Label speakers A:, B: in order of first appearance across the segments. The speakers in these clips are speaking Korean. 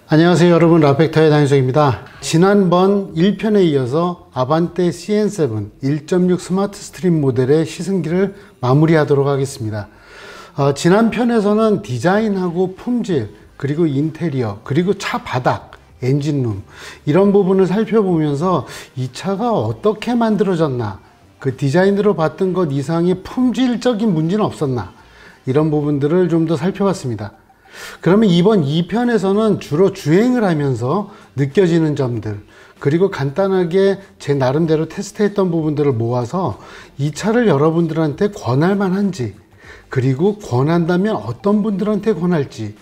A: 안녕하세요 여러분, 라펙터의 단윤석입니다. 지난번 1편에 이어서 아반떼 CN7 1.6 스마트 스트림 모델의 시승기를 마무리하도록 하겠습니다. 지난 편에서는 디자인하고 품질, 그리고 인테리어, 그리고 차 바닥, 엔진룸 이런 부분을 살펴보면서 이 차가 어떻게 만들어졌나, 그 디자인으로 봤던 것 이상의 품질적인 문제는 없었나, 이런 부분들을 좀 더 살펴봤습니다. 그러면 이번 2편에서는 주로 주행을 하면서 느껴지는 점들, 그리고 간단하게 제 나름대로 테스트했던 부분들을 모아서 이 차를 여러분들한테 권할 만한지, 그리고 권한다면 어떤 분들한테 권할지,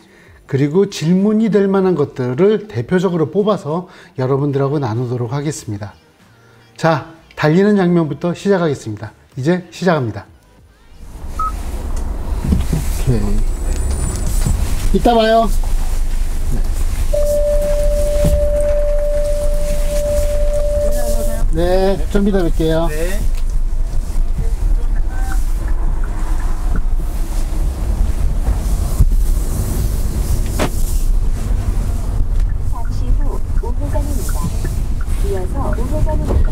A: 그리고 질문이 될 만한 것들을 대표적으로 뽑아서 여러분들하고 나누도록 하겠습니다. 자, 달리는 장면부터 시작하겠습니다. 이제 시작합니다. 오케이. 이따 봐요. 네, 좀 이따 뵐게요. 네.
B: 잠시 후 우회전입니다. 이어서 우회전입니다.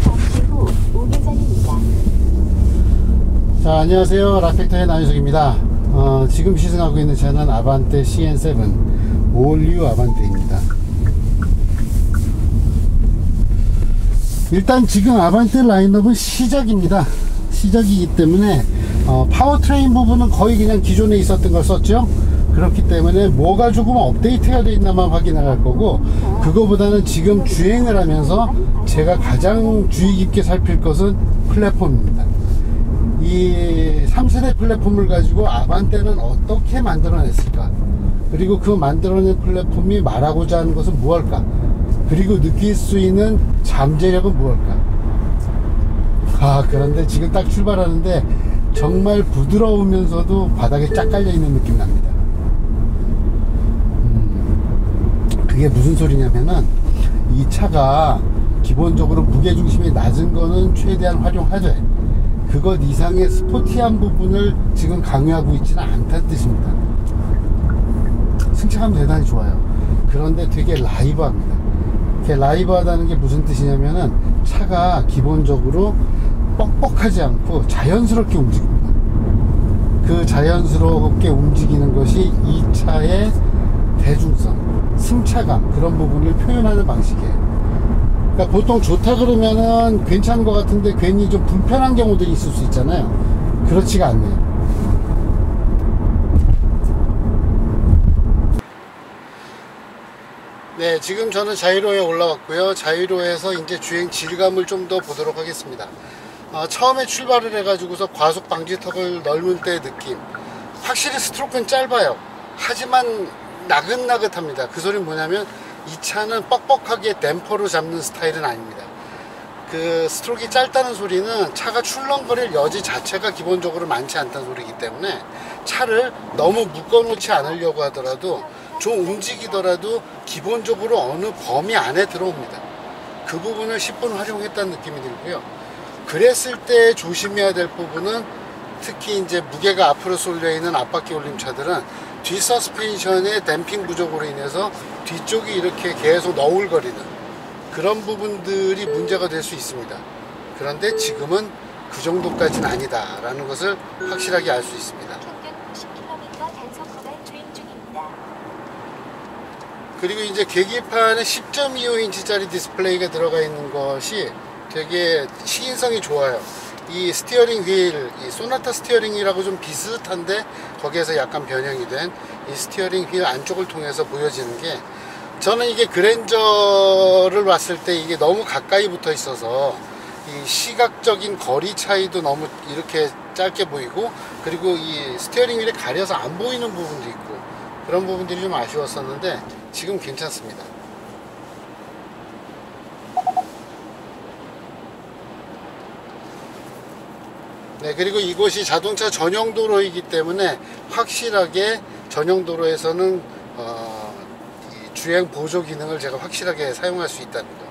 B: 잠시 후 우회전입니다.
A: 자, 안녕하세요. 라펙터의 나윤석입니다. 지금 시승하고 있는 차는 아반떼 CN7 올뉴 아반떼입니다. 일단 지금 아반떼 라인업은 시작입니다. 시작이기 때문에 파워트레인 부분은 거의 그냥 기존에 있었던 걸 썼죠. 그렇기 때문에 뭐가 조금 업데이트가 되어 있나만 확인을 할 거고, 그거보다는 지금 주행을 하면서 제가 가장 주의 깊게 살필 것은 플랫폼입니다. 이 3세대 플랫폼을 가지고 아반떼는 어떻게 만들어냈을까, 그리고 그 만들어낸 플랫폼이 말하고자 하는 것은 무엇일까, 그리고 느낄 수 있는 잠재력은 무엇일까. 그런데 지금 딱 출발하는데 정말 부드러우면서도 바닥에 쫙 깔려 있는 느낌 납니다. 그게 무슨 소리냐면은, 이 차가 기본적으로 무게중심이 낮은 거는 최대한 활용하되 그것 이상의 스포티한 부분을 지금 강요하고 있지는 않다는 뜻입니다. 승차감 대단히 좋아요. 그런데 되게 라이브합니다. 라이브하다는 게 무슨 뜻이냐면은, 차가 기본적으로 뻑뻑하지 않고 자연스럽게 움직입니다. 그 자연스럽게 움직이는 것이 이 차의 대중성, 승차감, 그런 부분을 표현하는 방식이에요. 그러니까 보통 좋다 그러면은 괜찮은 것 같은데 괜히 좀 불편한 경우들이 있을 수 있잖아요. 그렇지가 않네요. 네, 지금 저는 자이로에 올라왔고요. 자이로에서 이제 주행 질감을 좀 더 보도록 하겠습니다. 처음에 출발을 해가지고서 과속 방지턱을 넓을 때의 느낌, 확실히 스트로크는 짧아요. 하지만 나긋나긋합니다. 그 소리는 뭐냐면, 이 차는 뻑뻑하게 댐퍼로 잡는 스타일은 아닙니다. 그 스트로크가 짧다는 소리는 차가 출렁거릴 여지 자체가 기본적으로 많지 않다는 소리이기 때문에, 차를 너무 묶어 놓지 않으려고 하더라도, 좀 움직이더라도 기본적으로 어느 범위 안에 들어옵니다. 그 부분을 10분 활용했다는 느낌이 들고요. 그랬을 때 조심해야 될 부분은, 특히 이제 무게가 앞으로 쏠려 있는 앞바퀴 올림차들은 뒤 서스펜션의 댐핑 부족으로 인해서 뒤쪽이 이렇게 계속 너울거리는 그런 부분들이 문제가 될 수 있습니다. 그런데 지금은 그 정도까지는 아니다 라는 것을 확실하게 알 수 있습니다. 그리고 이제 계기판에 10.25인치짜리 디스플레이가 들어가 있는 것이 되게 시인성이 좋아요. 이 스티어링 휠, 이 소나타 스티어링 휠하고 좀 비슷한데 거기에서 약간 변형이 된 이 스티어링 휠 안쪽을 통해서 보여지는 게, 저는 이게 그랜저를 봤을 때 이게 너무 가까이 붙어 있어서 이 시각적인 거리 차이도 너무 이렇게 짧게 보이고, 그리고 이 스티어링 휠에 가려서 안 보이는 부분도 있고, 그런 부분들이 좀 아쉬웠었는데 지금 괜찮습니다. 네, 그리고 이곳이 자동차 전용 도로이기 때문에 확실하게 전용 도로에서는 이 주행 보조 기능을 제가 확실하게 사용할 수 있다는 거.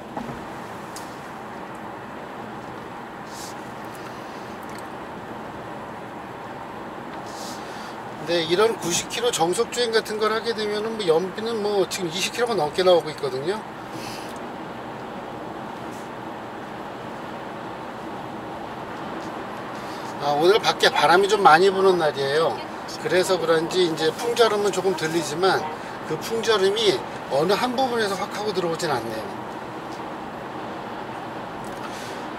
A: 근데 이런 90km 정속 주행 같은 걸 하게 되면은 뭐 연비는 뭐 지금 20km가 넘게 나오고 있거든요. 오늘 밖에 바람이 좀 많이 부는 날이에요. 그래서 그런지 이제 풍절음은 조금 들리지만 그 풍절음이 어느 한 부분에서 확 하고 들어오진 않네요.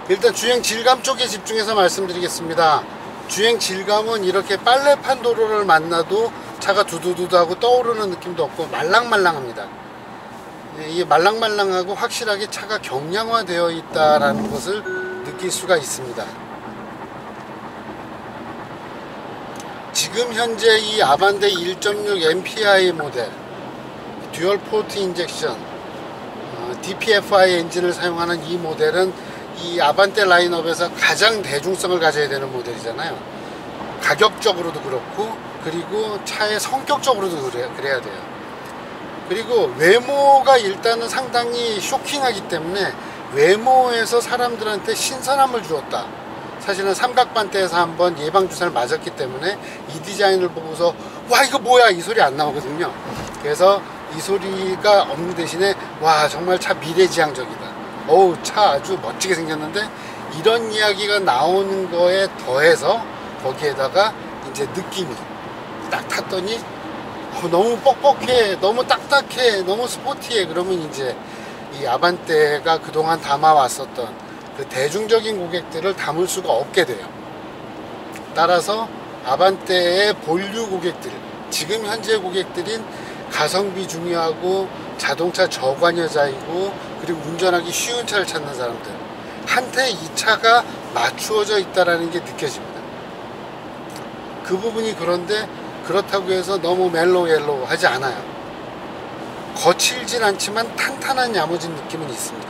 A: 일단 주행 질감 쪽에 집중해서 말씀드리겠습니다. 주행 질감은 이렇게 빨래판 도로를 만나도 차가 두두두두 하고 떠오르는 느낌도 없고 말랑말랑합니다. 이 말랑말랑하고 확실하게 차가 경량화되어 있다는 것을 느낄 수가 있습니다. 지금 현재 이 아반떼 1.6 MPI 모델 듀얼 포트 인젝션 DPFI 엔진을 사용하는 이 모델은 이 아반떼 라인업에서 가장 대중성을 가져야 되는 모델이잖아요. 가격적으로도 그렇고 그리고 차의 성격적으로도 그래야 돼요. 그리고 외모가 일단은 상당히 쇼킹하기 때문에 외모에서 사람들한테 신선함을 주었다. 사실은 삼각반대에서 한번 예방주사를 맞았기 때문에 이 디자인을 보고서 와 이거 뭐야 이 소리 안 나오거든요. 그래서 이 소리가 없는 대신에 와 정말 차 미래지향적이다. 어우 차 아주 멋지게 생겼는데 이런 이야기가 나오는 거에 더해서 거기에다가 이제 느낌이 딱 탔더니 너무 뻑뻑해, 너무 딱딱해, 너무 스포티해. 그러면 이제 이 아반떼가 그동안 담아왔었던 그 대중적인 고객들을 담을 수가 없게 돼요. 따라서 아반떼의 본류 고객들, 지금 현재 고객들인 가성비 중요하고 자동차 저관여자이고 그리고 운전하기 쉬운 차를 찾는 사람들 한테 이 차가 맞추어져 있다는 게 느껴집니다. 그 부분이 그런데 그렇다고 해서 너무 멜로우 하지 않아요. 거칠진 않지만 탄탄한 야무진 느낌은 있습니다.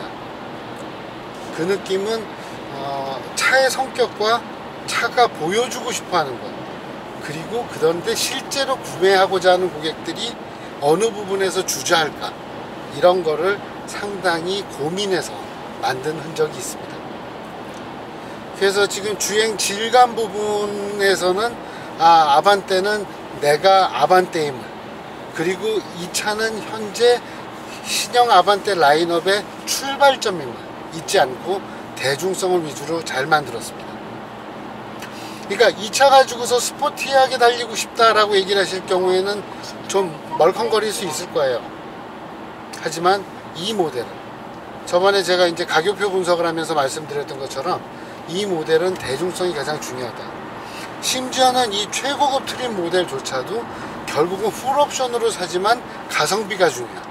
A: 그 느낌은 차의 성격과 차가 보여주고 싶어하는 것, 그리고 그런데 실제로 구매하고자 하는 고객들이 어느 부분에서 주저할까, 이런 거를 상당히 고민해서 만든 흔적이 있습니다. 그래서 지금 주행 질감 부분에서는 아반떼는 내가 아반떼임을, 그리고 이 차는 현재 신형 아반떼 라인업의 출발점임을 잊지 않고 대중성을 위주로 잘 만들었습니다. 그러니까 이 차 가지고서 스포티하게 달리고 싶다라고 얘기를 하실 경우에는 좀 멀컹거릴 수 있을 거예요. 하지만 이 모델은 저번에 제가 이제 가격표 분석을 하면서 말씀드렸던 것처럼 이 모델은 대중성이 가장 중요하다. 심지어는 이 최고급 트림 모델조차도 결국은 풀옵션으로 사지만 가성비가 중요해요.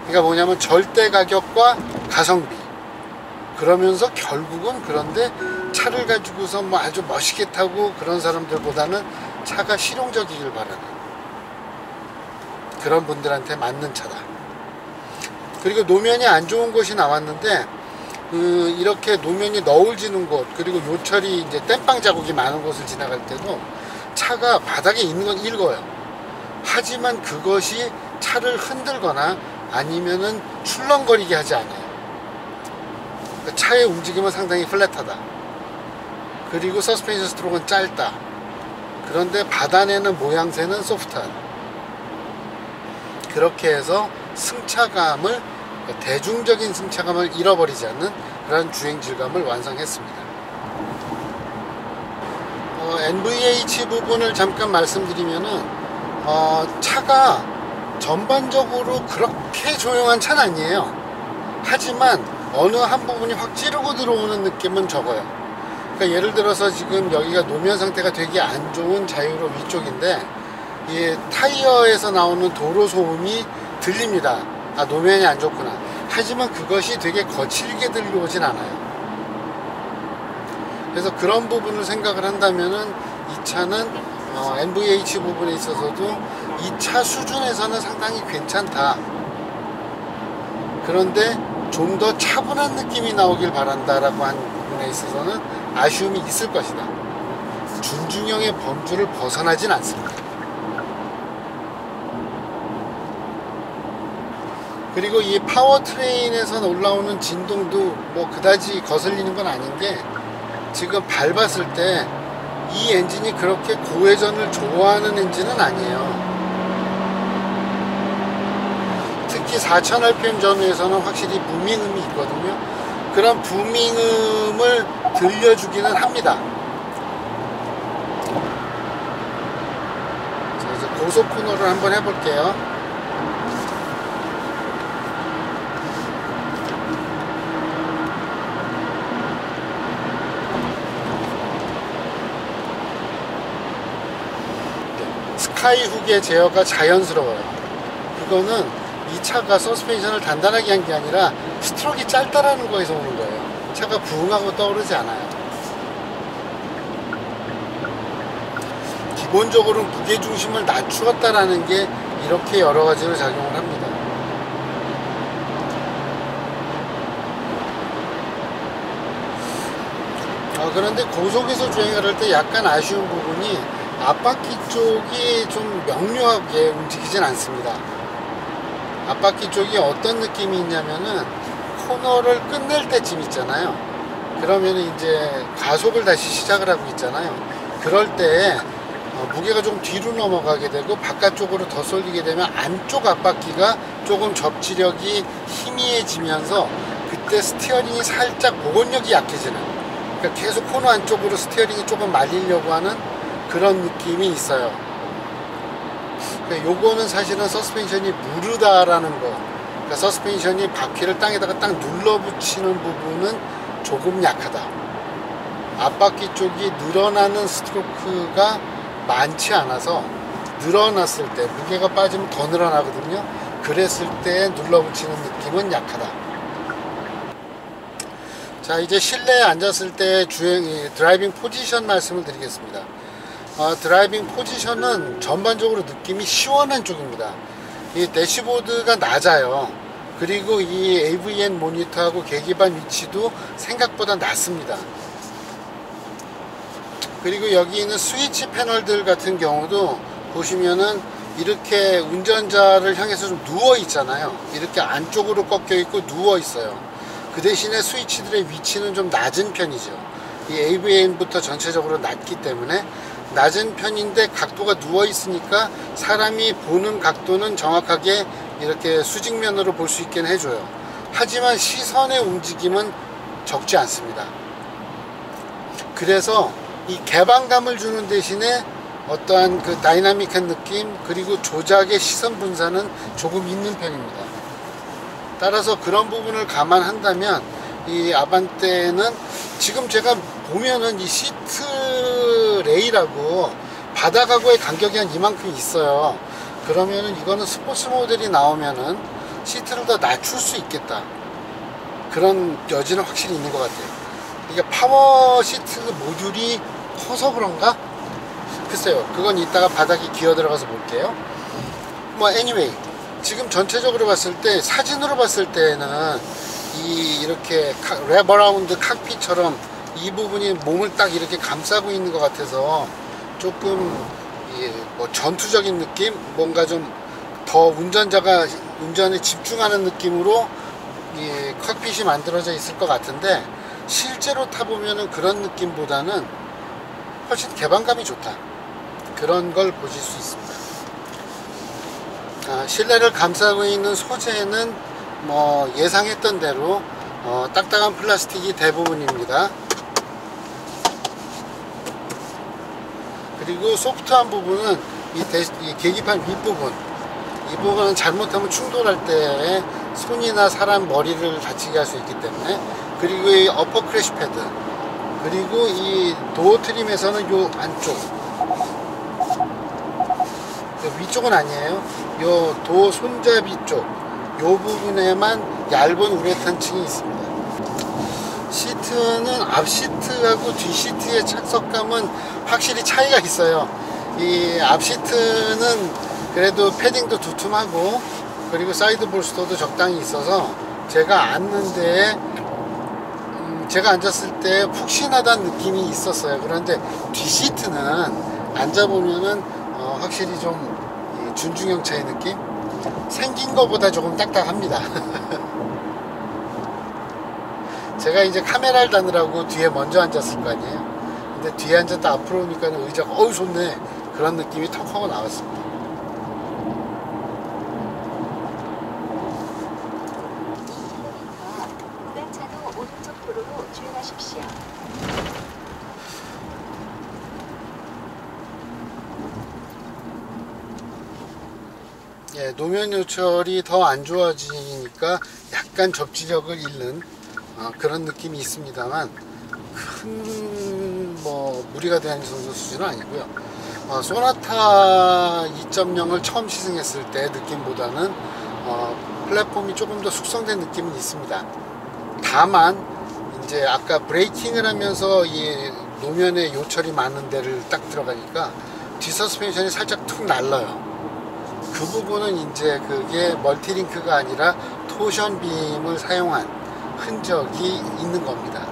A: 그러니까 뭐냐면 절대 가격과 가성비, 그러면서 결국은 그런데 차를 가지고서 뭐 아주 멋있게 타고 그런 사람들보다는 차가 실용적이길 바라는 그런 분들한테 맞는 차다. 그리고 노면이 안 좋은 곳이 나왔는데 이렇게 노면이 너울지는 곳, 그리고 요철이 이제 땜빵 자국이 많은 곳을 지나갈 때도 차가 바닥에 있는 건 읽어요. 하지만 그것이 차를 흔들거나 아니면은 출렁거리게 하지 않아요. 차의 움직임은 상당히 플랫하다. 그리고 서스펜션 스트로크는 짧다. 그런데 받아내는 모양새는 소프트하다. 그렇게 해서 승차감을, 대중적인 승차감을 잃어버리지 않는 그런 주행 질감을 완성했습니다. NVH 부분을 잠깐 말씀드리면은 차가 전반적으로 그렇게 조용한 차는 아니에요. 하지만 어느 한 부분이 확 찌르고 들어오는 느낌은 적어요. 그러니까 예를 들어서 지금 여기가 노면 상태가 되게 안 좋은 자유로 위쪽인데 이 타이어에서 나오는 도로 소음이 들립니다. 노면이 안 좋구나. 하지만 그것이 되게 거칠게 들려오진 않아요. 그래서 그런 부분을 생각을 한다면은 이 차는 NVH 부분에 있어서도 이 차 수준에서는 상당히 괜찮다. 그런데 좀 더 차분한 느낌이 나오길 바란다라고 한 부분에 있어서는 아쉬움이 있을 것이다. 준중형의 범주를 벗어나진 않습니다. 그리고 이 파워트레인에서 올라오는 진동도 뭐 그다지 거슬리는 건 아닌 게 지금 밟았을 때 이 엔진이 그렇게 고회전을 좋아하는 엔진은 아니에요. 특히 4000rpm 전후에서는 확실히 부밍음이 있거든요. 그런 부밍음을 들려주기는 합니다. 자, 이제 고속 코너를 한번 해볼게요. 스카이훅의 제어가 자연스러워요. 그거는 이 차가 서스펜션을 단단하게 한 게 아니라 스트로크가 짧다라는 거에서 오는 거예요. 차가 부응하고 떠오르지 않아요. 기본적으로 무게중심을 낮추었다라는 게 이렇게 여러 가지로 작용을 합니다. 그런데 고속에서 주행을 할 때 약간 아쉬운 부분이 앞바퀴 쪽이 좀 명료하게 움직이진 않습니다. 앞바퀴 쪽이 어떤 느낌이 있냐면은 코너를 끝낼 때쯤 있잖아요. 그러면은 이제 가속을 다시 시작을 하고 있잖아요. 그럴 때 무게가 좀 뒤로 넘어가게 되고 바깥쪽으로 더 쏠리게 되면 안쪽 앞바퀴가 조금 접지력이 희미해지면서 그때 스티어링이 살짝 복원력이 약해지는, 그러니까 계속 코너 안쪽으로 스티어링이 조금 말리려고 하는 그런 느낌이 있어요. 요거는 사실은 서스펜션이 무르다라는 거, 그러니까 서스펜션이 바퀴를 땅에다가 딱 눌러붙이는 부분은 조금 약하다. 앞바퀴 쪽이 늘어나는 스트로크가 많지 않아서 늘어났을 때 무게가 빠지면 더 늘어나거든요. 그랬을 때 눌러붙이는 느낌은 약하다. 자, 이제 실내에 앉았을 때 드라이빙 포지션 말씀을 드리겠습니다. 드라이빙 포지션은 전반적으로 느낌이 시원한 쪽입니다. 이 대시보드가 낮아요. 그리고 이 AVN 모니터하고 계기판 위치도 생각보다 낮습니다. 그리고 여기 있는 스위치 패널들 같은 경우도 보시면은 이렇게 운전자를 향해서 좀 누워 있잖아요. 이렇게 안쪽으로 꺾여 있고 누워 있어요. 그 대신에 스위치들의 위치는 좀 낮은 편이죠. 이 AVN부터 전체적으로 낮기 때문에 낮은 편인데 각도가 누워 있으니까 사람이 보는 각도는 정확하게 이렇게 수직면으로 볼 수 있게 해줘요. 하지만 시선의 움직임은 적지 않습니다. 그래서 이 개방감을 주는 대신에 어떠한 그 다이나믹한 느낌, 그리고 조작의 시선 분산은 조금 있는 편입니다. 따라서 그런 부분을 감안한다면 이 아반떼는 지금 제가 보면은 이 시트 레일하고 바닥하고의 간격이 한 이만큼 있어요. 그러면은 이거는 스포츠 모델이 나오면은 시트를 더 낮출 수 있겠다, 그런 여지는 확실히 있는 것 같아요. 이게 파워 시트 모듈이 커서 그런가? 글쎄요, 그건 이따가 바닥에 기어 들어가서 볼게요. 뭐 anyway, 지금 전체적으로 봤을 때, 사진으로 봤을 때는 이렇게 랩어라운드 칵핏처럼 이 부분이 몸을 딱 이렇게 감싸고 있는 것 같아서 조금 뭐 전투적인 느낌, 뭔가 좀 더 운전자가 운전에 집중하는 느낌으로 이 칵핏이 만들어져 있을 것 같은데, 실제로 타보면은 그런 느낌보다는 훨씬 개방감이 좋다, 그런 걸 보실 수 있습니다. 실내를 감싸고 있는 소재는 뭐 예상했던 대로 딱딱한 플라스틱이 대부분입니다. 그리고 소프트한 부분은 이 계기판 윗부분, 이 부분은 잘못하면 충돌할 때 손이나 사람 머리를 다치게 할 수 있기 때문에, 그리고 이 어퍼 크래시 패드, 그리고 이 도어 트림에서는 요 안쪽, 위쪽은 아니에요, 요 도어 손잡이 쪽, 요 부분에만 얇은 우레탄 층이 있습니다. 시트는 앞 시트하고 뒤 시트의 착석감은 확실히 차이가 있어요. 이 앞 시트는 그래도 패딩도 두툼하고, 그리고 사이드 볼스터도 적당히 있어서 제가 앉는데 제가 앉았을 때 푹신하다는 느낌이 있었어요. 그런데 뒷시트는 앉아보면은 확실히 좀 준중형차의 느낌? 생긴 것보다 조금 딱딱합니다. 제가 이제 카메라를 다느라고 뒤에 먼저 앉았을 거 아니에요. 근데 뒤에 앉았다 앞으로 오니까 의자가 어우 좋네, 그런 느낌이 턱 하고 나왔습니다.
B: 우회차로 오른쪽 도로로 주행하십시오.
A: 예, 노면 요철이 더 안 좋아지니까 약간 접지력을 잃는 그런 느낌이 있습니다만 큰 뭐 무리가 되는 정도 수준은 아니고요. 소나타 2.0을 처음 시승했을 때 느낌보다는 플랫폼이 조금 더 숙성된 느낌은 있습니다. 다만 이제 아까 브레이킹을 하면서 이 노면에 요철이 많은 데를 딱 들어가니까 뒷서스펜션이 살짝 툭 날라요. 그 부분은 이제 그게 멀티링크가 아니라 토션 빔을 사용한 흔적이 있는 겁니다.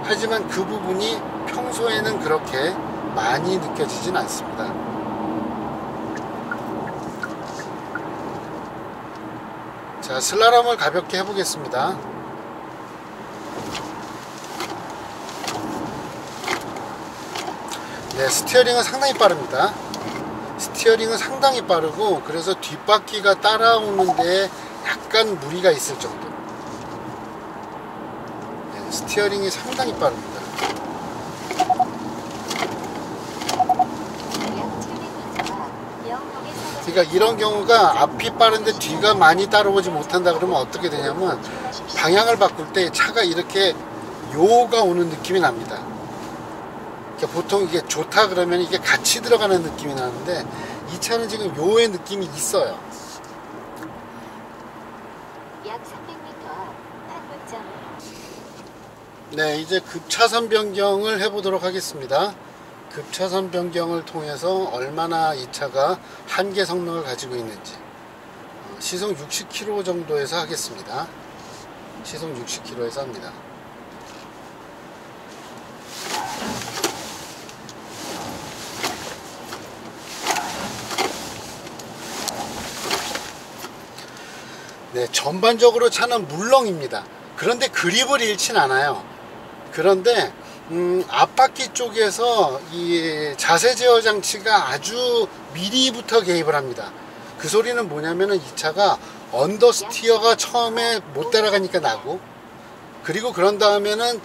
A: 하지만 그 부분이 평소에는 그렇게 많이 느껴지진 않습니다. 자, 슬라럼을 가볍게 해보겠습니다. 네, 스티어링은 상당히 빠릅니다. 스티어링은 상당히 빠르고, 그래서 뒷바퀴가 따라오는데 약간 무리가 있을 정도. 네, 스티어링이 상당히 빠릅니다. 그러니까 이런 경우가 앞이 빠른데 뒤가 많이 따라오지 못한다 그러면 어떻게 되냐면, 방향을 바꿀 때 차가 이렇게 요가 오는 느낌이 납니다. 그러니까 보통 이게 좋다 그러면 이게 같이 들어가는 느낌이 나는데, 이 차는 지금 요의 느낌이 있어요.
B: 약 300m 앞 판문점.
A: 네, 이제 급차선 변경을 해보도록 하겠습니다. 급차선 변경을 통해서 얼마나 이 차가 한계 성능을 가지고 있는지, 시속 60km 정도에서 하겠습니다. 시속 60km에서 합니다. 네, 전반적으로 차는 물렁입니다. 그런데 그립을 잃진 않아요. 그런데 앞바퀴 쪽에서 이 자세 제어 장치가 아주 미리부터 개입을 합니다. 그 소리는 뭐냐면은 이 차가 언더스티어가 처음에 못 따라가니까 나고, 그리고 그런 다음에는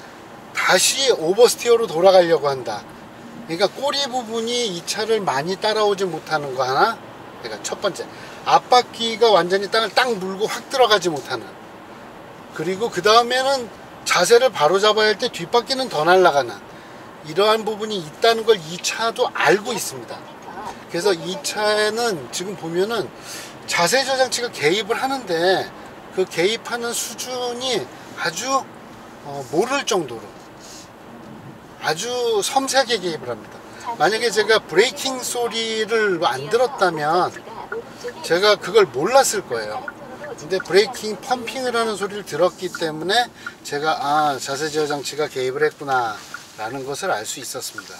A: 다시 오버스티어로 돌아가려고 한다. 그러니까 꼬리 부분이 이 차를 많이 따라오지 못하는 거 하나. 그러니까 첫 번째, 앞바퀴가 완전히 땅을 딱 물고 확 들어가지 못하는. 그리고 그 다음에는 자세를 바로 잡아야 할 때 뒷바퀴는 더 날아가는, 이러한 부분이 있다는 걸 이 차도 알고 있습니다. 그래서 이 차에는 지금 보면은 자세 저장치가 개입을 하는데, 그 개입하는 수준이 아주 모를 정도로 아주 섬세하게 개입을 합니다. 만약에 제가 브레이킹 소리를 안 들었다면 제가 그걸 몰랐을 거예요. 근데 브레이킹 펌핑을 하는 소리를 들었기 때문에 제가 자세 제어 장치가 개입을 했구나 라는 것을 알 수 있었습니다.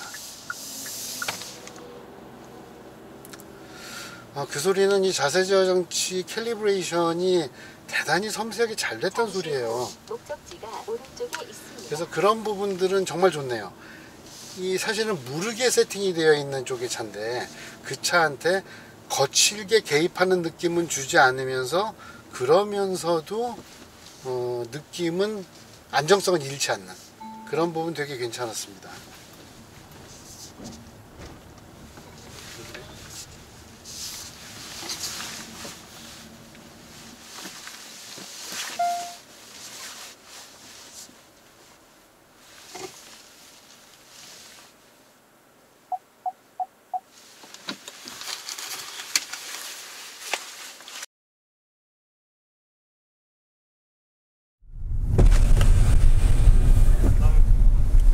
A: 그 소리는 이 자세 제어 장치 캘리브레이션이 대단히 섬세하게 잘 됐다는 소리예요. 그래서 그런 부분들은 정말 좋네요. 이 사실은 무르게 세팅이 되어 있는 쪽의 차인데, 그 차한테 거칠게 개입하는 느낌은 주지 않으면서, 그러면서도 느낌은 안정성은 잃지 않는 그런 부분 되게 괜찮았습니다.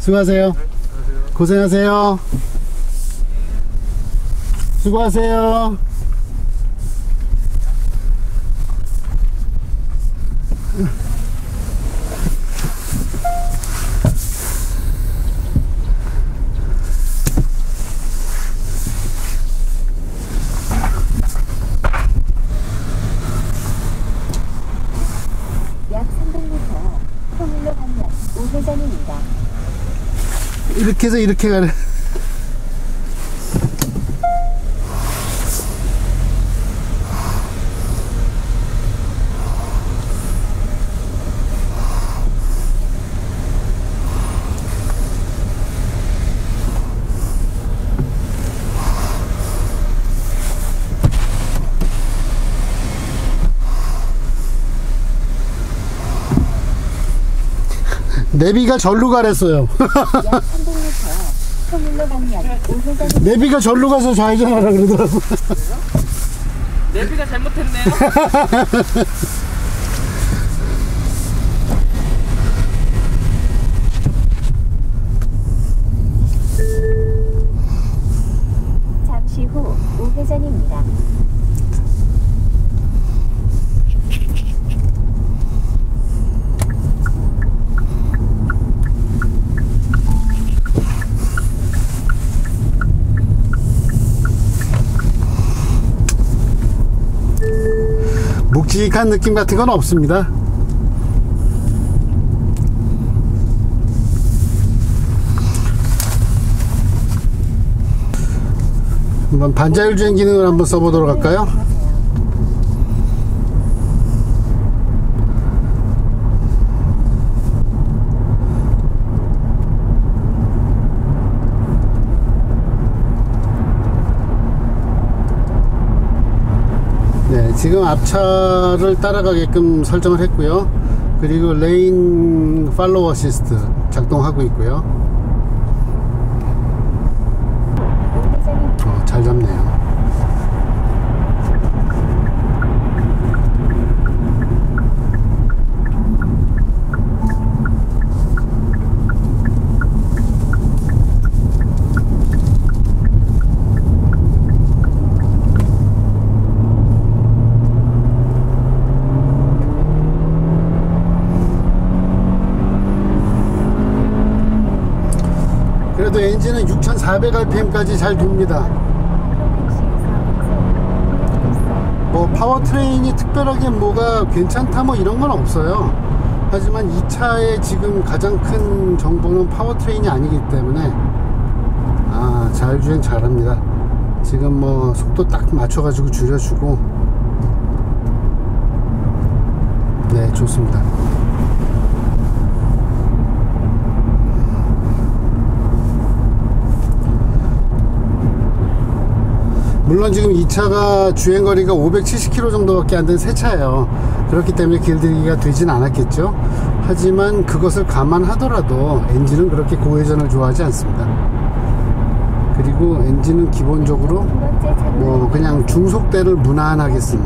A: 수고하세요. 고생하세요. 수고하세요.
B: 약 300m 통일로 방면 우회전입니다.
A: 이렇게 해서 이렇게 가네. 내비가 절로 가랬어요.
B: 약 300m 통일로 방면 우회전.
A: 내비가 절로 가서 좌회전하라 그러더라고.
C: 내비가 잘못했네요.
B: 잠시 후 우회전입니다.
A: 묵직한 느낌 같은 건 없습니다. 한번 반자율 주행 기능을 한번 써보도록 할까요? 네, 지금 앞차를 따라가게끔 설정을 했고요. 그리고 레인 팔로우 어시스트 작동하고 있고요. 잘 잡네요. 그래도 엔진은 6400rpm까지 잘 돕니다. 뭐 파워트레인이 특별하게 뭐가 괜찮다 뭐 이런 건 없어요. 하지만 이 차의 지금 가장 큰 정보는 파워트레인이 아니기 때문에 잘 주행 잘합니다. 지금 뭐 속도 딱 맞춰가지고 줄여주고, 네, 좋습니다. 물론 지금 이 차가 주행거리가 570km 정도밖에 안 된 새 차예요. 그렇기 때문에 길들이기가 되진 않았겠죠. 하지만 그것을 감안하더라도 엔진은 그렇게 고회전을 좋아하지 않습니다. 그리고 엔진은 기본적으로 뭐 그냥 중속대를 무난하게 쓰는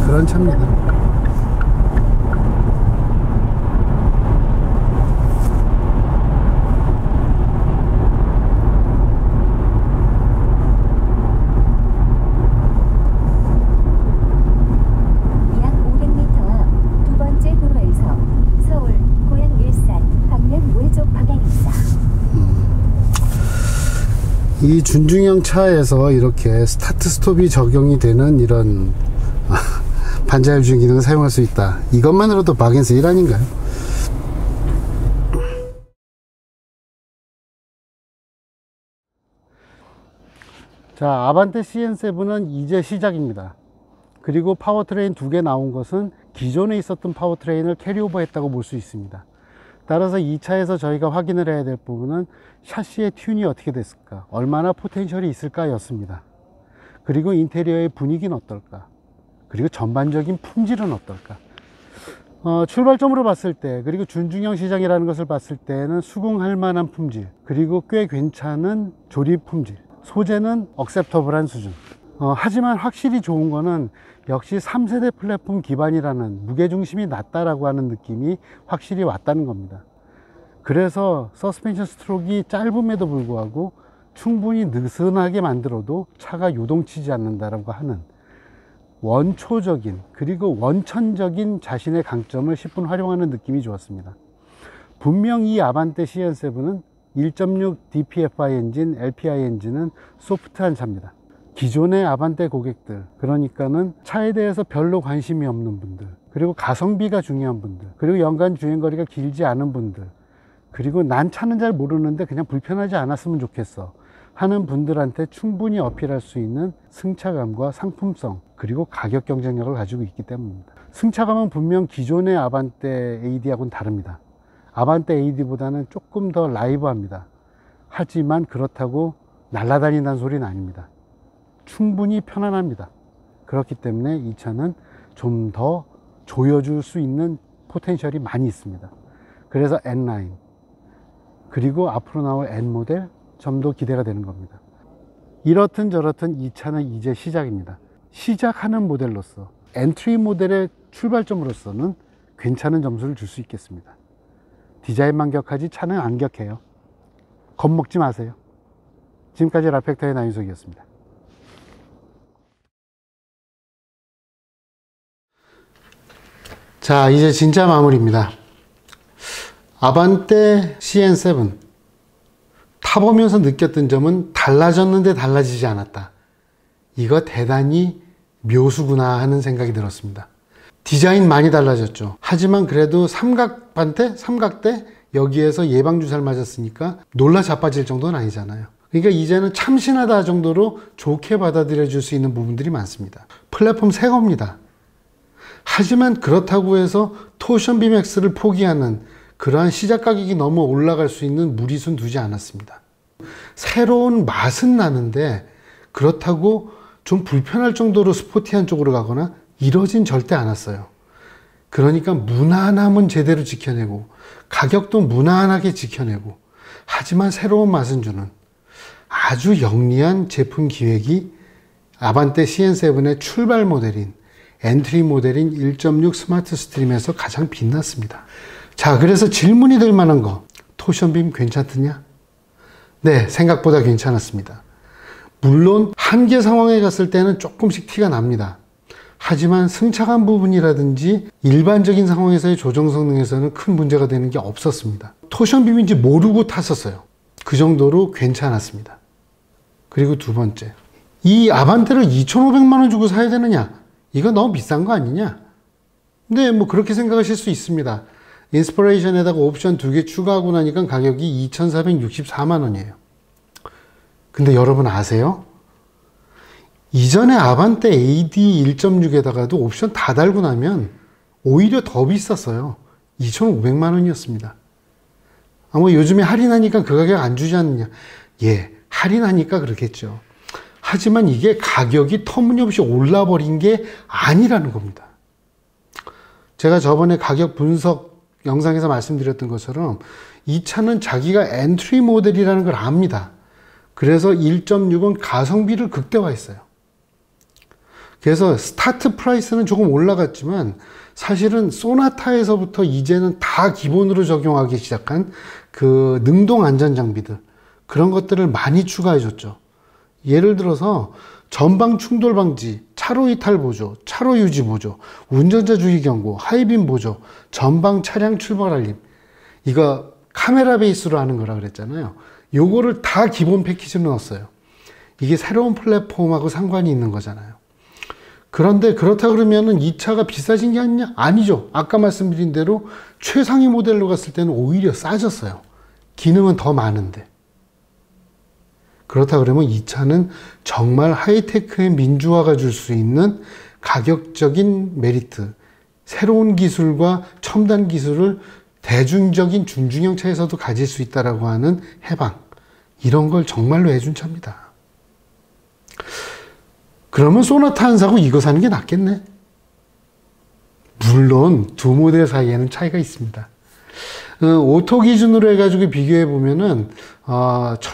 A: 그런 차입니다. 이 준중형 차에서 이렇게 스타트 스톱이 적용이 되는 이런 반자율 주행 기능을 사용할 수 있다. 이것만으로도 박앤스 1 아닌가요? 자, 아반떼 CN7은 이제 시작입니다. 그리고 파워트레인 2개 나온 것은 기존에 있었던 파워트레인을 캐리오버 했다고 볼 수 있습니다. 따라서 이 차에서 저희가 확인을 해야 될 부분은 샤시의 튠이 어떻게 됐을까, 얼마나 포텐셜이 있을까 였습니다. 그리고 인테리어의 분위기는 어떨까, 그리고 전반적인 품질은 어떨까. 출발점으로 봤을 때, 그리고 준중형 시장이라는 것을 봤을 때는 수긍할 만한 품질, 그리고 꽤 괜찮은 조립 품질, 소재는 억셉터블한 수준. 하지만 확실히 좋은 거는 역시 3세대 플랫폼 기반이라는 무게중심이 낮다라고 하는 느낌이 확실히 왔다는 겁니다. 그래서 서스펜션 스트로크가 짧음에도 불구하고 충분히 느슨하게 만들어도 차가 요동치지 않는다라고 하는 원초적인, 그리고 원천적인 자신의 강점을 10분 활용하는 느낌이 좋았습니다. 분명 이 아반떼 CN7은 1.6 DPFI 엔진, LPI 엔진은 소프트한 차입니다. 기존의 아반떼 고객들, 그러니까는 차에 대해서 별로 관심이 없는 분들, 그리고 가성비가 중요한 분들, 그리고 연간 주행거리가 길지 않은 분들, 그리고 난 차는 잘 모르는데 그냥 불편하지 않았으면 좋겠어 하는 분들한테 충분히 어필할 수 있는 승차감과 상품성, 그리고 가격 경쟁력을 가지고 있기 때문입니다. 승차감은 분명 기존의 아반떼 AD하고는 다릅니다. 아반떼 AD보다는 조금 더 라이브합니다. 하지만 그렇다고 날아다닌다는 소리는 아닙니다. 충분히 편안합니다. 그렇기 때문에 이 차는 좀 더 조여줄 수 있는 포텐셜이 많이 있습니다. 그래서 N9 그리고 앞으로 나올 N 모델 좀 더 기대가 되는 겁니다. 이렇든 저렇든 이 차는 이제 시작입니다. 시작하는 모델로서 엔트리 모델의 출발점으로서는 괜찮은 점수를 줄 수 있겠습니다. 디자인만 격하지 차는 안 격해요. 겁먹지 마세요. 지금까지 라펙터의 나윤석이었습니다. 자, 이제 진짜 마무리입니다. 아반떼 CN7 타보면서 느꼈던 점은 달라졌는데 달라지지 않았다. 이거 대단히 묘수구나 하는 생각이 들었습니다. 디자인 많이 달라졌죠. 하지만 그래도 삼각대 여기에서 예방주사를 맞았으니까 놀라 자빠질 정도는 아니잖아요. 그러니까 이제는 참신하다 정도로 좋게 받아들여 줄 수 있는 부분들이 많습니다. 플랫폼 새 겁니다. 하지만 그렇다고 해서 토션 비맥스를 포기하는 그러한 시작 가격이 너무 올라갈 수 있는 무리수는 두지 않았습니다. 새로운 맛은 나는데 그렇다고 좀 불편할 정도로 스포티한 쪽으로 가거나 이러진 절대 않았어요. 그러니까 무난함은 제대로 지켜내고 가격도 무난하게 지켜내고, 하지만 새로운 맛은 주는 아주 영리한 제품 기획이 아반떼 CN7의 출발 모델인 엔트리 모델인 1.6 스마트 스트림에서 가장 빛났습니다. 자, 그래서 질문이 될 만한 거, 토션빔 괜찮더냐? 네, 생각보다 괜찮았습니다. 물론 한계 상황에 갔을 때는 조금씩 티가 납니다. 하지만 승차감 부분이라든지 일반적인 상황에서의 조정 성능에서는 큰 문제가 되는 게 없었습니다. 토션빔인지 모르고 탔었어요. 그 정도로 괜찮았습니다. 그리고 두 번째, 이 아반떼를 2,500만 원 주고 사야 되느냐? 이거 너무 비싼 거 아니냐? 네, 뭐 그렇게 생각하실 수 있습니다. 인스퍼레이션에다가 옵션 2개 추가하고 나니까 가격이 2,464만 원이에요. 근데 여러분 아세요? 이전에 아반떼 AD 1.6에다가도 옵션 다 달고 나면 오히려 더 비쌌어요. 2,500만 원이었습니다. 아마 요즘에 할인하니까 그 가격 안 주지 않느냐? 예, 할인하니까 그렇겠죠. 하지만 이게 가격이 터무니없이 올라버린 게 아니라는 겁니다. 제가 저번에 가격 분석 영상에서 말씀드렸던 것처럼 이 차는 자기가 엔트리 모델이라는 걸 압니다. 그래서 1.6은 가성비를 극대화했어요. 그래서 스타트 프라이스는 조금 올라갔지만 사실은 소나타에서부터 이제는 다 기본으로 적용하기 시작한 그 능동 안전 장비들, 그런 것들을 많이 추가해 줬죠. 예를 들어서 전방 충돌 방지, 차로 이탈 보조, 차로 유지 보조, 운전자 주의 경고, 하이빔 보조, 전방 차량 출발 알림, 이거 카메라 베이스로 하는 거라 그랬잖아요. 요거를 다 기본 패키지로 넣었어요. 이게 새로운 플랫폼하고 상관이 있는 거잖아요. 그런데 그렇다 그러면은 이 차가 비싸진 게 아니냐? 아니죠. 아까 말씀드린 대로 최상위 모델로 갔을 때는 오히려 싸졌어요. 기능은 더 많은데. 그렇다 그러면 이 차는 정말 하이테크의 민주화가 줄 수 있는 가격적인 메리트, 새로운 기술과 첨단 기술을 대중적인 중중형 차에서도 가질 수 있다라고 하는 해방, 이런 걸 정말로 해준 차입니다. 그러면 소나타 안 사고 이거 사는 게 낫겠네? 물론 두 모델 사이에는 차이가 있습니다. 오토 기준으로 해가지고 비교해 보면은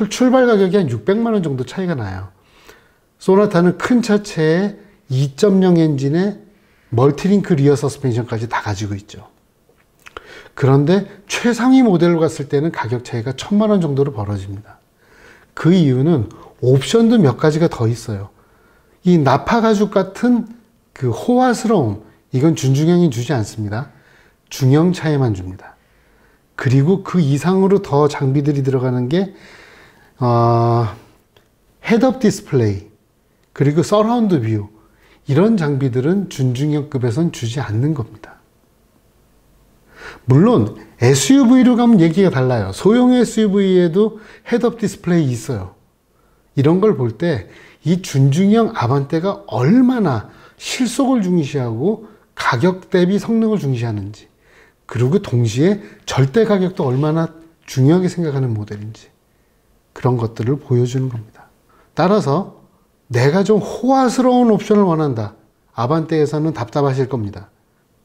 A: 출발 가격이 한 600만 원 정도 차이가 나요. 소나타는 큰 차체에 2.0 엔진에 멀티링크 리어 서스펜션까지 다 가지고 있죠. 그런데 최상위 모델로 갔을 때는 가격 차이가 1,000만 원 정도로 벌어집니다. 그 이유는 옵션도 몇 가지가 더 있어요. 이 나파 가죽 같은 그 호화스러움, 이건 준중형이 주지 않습니다. 중형차에만 줍니다. 그리고 그 이상으로 더 장비들이 들어가는 게 헤드업 디스플레이, 그리고 서라운드 뷰, 이런 장비들은 준중형급에선 주지 않는 겁니다. 물론 SUV로 가면 얘기가 달라요. 소형 SUV에도 헤드업 디스플레이 있어요. 이런 걸 볼 때 이 준중형 아반떼가 얼마나 실속을 중시하고 가격 대비 성능을 중시하는지, 그리고 동시에 절대 가격도 얼마나 중요하게 생각하는 모델인지, 그런 것들을 보여주는 겁니다. 따라서 내가 좀 호화스러운 옵션을 원한다. 아반떼에서는 답답하실 겁니다.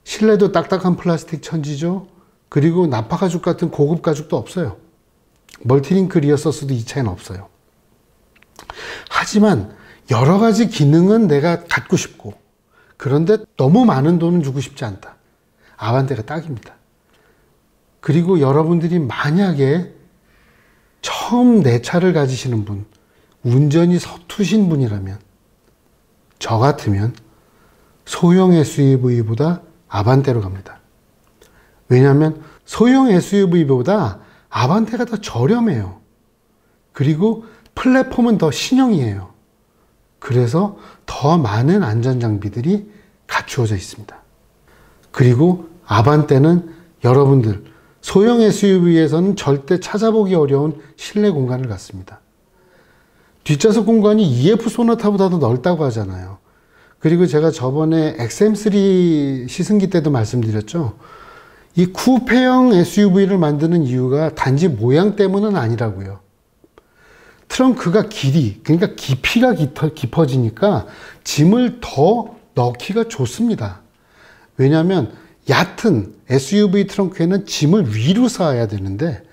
A: 실내도 딱딱한 플라스틱 천지죠. 그리고 나파 가죽 같은 고급 가죽도 없어요. 멀티링크 리어 서스도 이 차에는 없어요. 하지만 여러 가지 기능은 내가 갖고 싶고, 그런데 너무 많은 돈은 주고 싶지 않다. 아반떼가 딱입니다. 그리고 여러분들이 만약에 처음 내 차를 가지시는 분, 운전이 서투신 분이라면, 저 같으면 소형 SUV보다 아반떼로 갑니다. 왜냐하면 소형 SUV보다 아반떼가 더 저렴해요. 그리고 플랫폼은 더 신형이에요. 그래서 더 많은 안전장비들이 갖추어져 있습니다. 그리고 아반떼는 여러분들 소형 SUV에서는 절대 찾아보기 어려운 실내 공간을 갖습니다. 뒷좌석 공간이 EF 소나타보다도 넓다고 하잖아요. 그리고 제가 저번에 XM3 시승기 때도 말씀드렸죠. 이 쿠페형 SUV를 만드는 이유가 단지 모양 때문은 아니라고요. 트렁크가 그러니까 깊이가 깊어지니까 짐을 더 넣기가 좋습니다. 왜냐하면 얕은 SUV 트렁크에는 짐을 위로 쌓아야 되는데,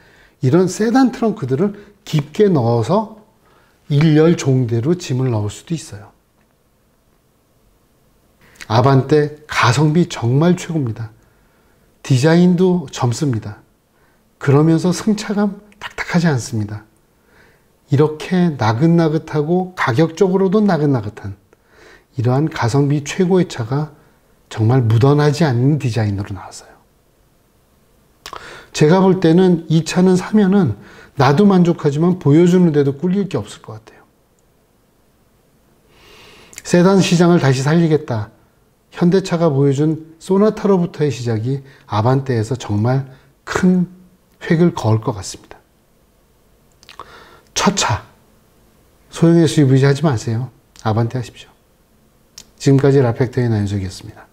A: 이런 세단 트렁크들을 깊게 넣어서 일렬 종대로 짐을 넣을 수도 있어요. 아반떼 가성비 정말 최고입니다. 디자인도 젊습니다. 그러면서 승차감 딱딱하지 않습니다. 이렇게 나긋나긋하고 가격적으로도 나긋나긋한 이러한 가성비 최고의 차가 정말 묻어나지 않는 디자인으로 나왔어요. 제가 볼 때는 이 차는 사면은 나도 만족하지만 보여주는데도 꿀릴 게 없을 것 같아요. 세단 시장을 다시 살리겠다. 현대차가 보여준 소나타로부터의 시작이 아반떼에서 정말 큰 획을 그을 것 같습니다. 첫 차, 소형 SUV 하지 마세요. 아반떼 하십시오. 지금까지 라펙터의 나윤석이었습니다.